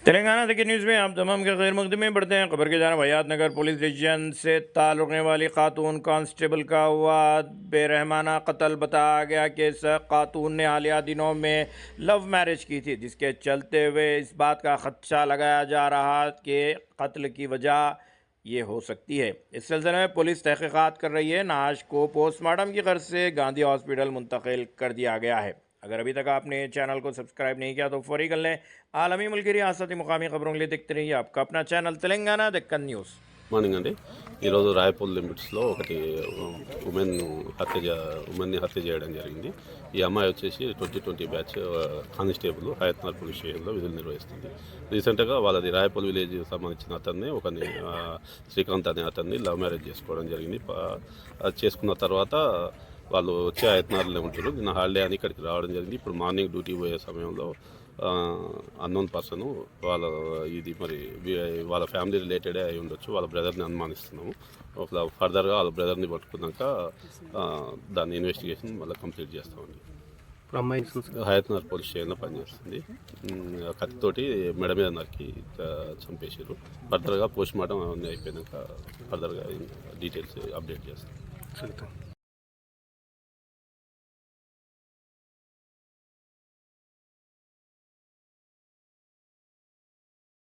तेलंगाना देखिए न्यूज़ में आप तमाम के खैर मकदम में बढ़ते हैं। खबर के जाना हयात नगर पुलिस डिवीजन से ताल्लुक़ रखने वाली खातून कांस्टेबल का हुआ बेरहमाना कत्ल। बताया गया कि इस खातून ने हालिया दिनों में लव मैरिज की थी, जिसके चलते हुए इस बात का खदशा लगाया जा रहा कि कत्ल की वजह ये हो सकती है। इस सिलसिले में पुलिस तहकीकात कर रही है। नाश को पोस्टमार्टम की गर्ज से गांधी हॉस्पिटल मुंतकिल कर दिया गया है। अगर अभी तक आपने चैनल को सब्सक्राइब नहीं किया तो फौरी कर लें। आलमी मुल्की रियासती मुकामी खबरों के लिए देखते रहिए आपका अपना channel Telangana Deccan news. Morning అండి ఈరోజు రాయపూల్ లిమిట్స్లో ఒకటి ఉమెన్ని హత్య చేయడం జరిగింది. ఈ అమ్మాయి వచ్చేసి 2020 బ్యాచ్ కానిస్టేబుల్ హయత్నార్ పోలీస్ స్టేషన్లో విధులు నిర్వహిస్తుంది. రీసెంట్గా వాళ్ళది రాయపూల్ విలేజ్ సంబంధించిన అతన్ని ఒకరిని శ్రీకాంత్ అనే అతన్ని లవ్ మ్యారేజ్ చేసుకోవడం జరిగింది. అది చేసుకున్న తర్వాత వాళ్ళు వచ్చే హయత్నార్లో ఉంటారు. నిన్న హాలిడే అని ఇక్కడికి రావడం జరిగింది. ఇప్పుడు మార్నింగ్ డ్యూటీ పోయే సమయంలో అన్నోన్ పర్సన్ వాళ్ళ ఫ్యామిలీ రిలేటెడే అయి ఉండొచ్చు, వాళ్ళ బ్రదర్ని అనుమానిస్తున్నాము. ఫర్దర్గా వాళ్ళ బ్రదర్ని పట్టుకున్నాక దాని ఇన్వెస్టిగేషన్ మళ్ళీ కంప్లీట్ చేస్తామండి. హయత్నగర్ పోలీస్ స్టేషన్లో పనిచేస్తుంది. కత్తితోటి మెడ మీద నరికి చంపేసారు. ఫర్దర్గా పోస్ట్ మార్టం అవన్నీ అయిపోయాక ఫర్దర్గా డీటెయిల్స్ అప్డేట్ చేస్తాం.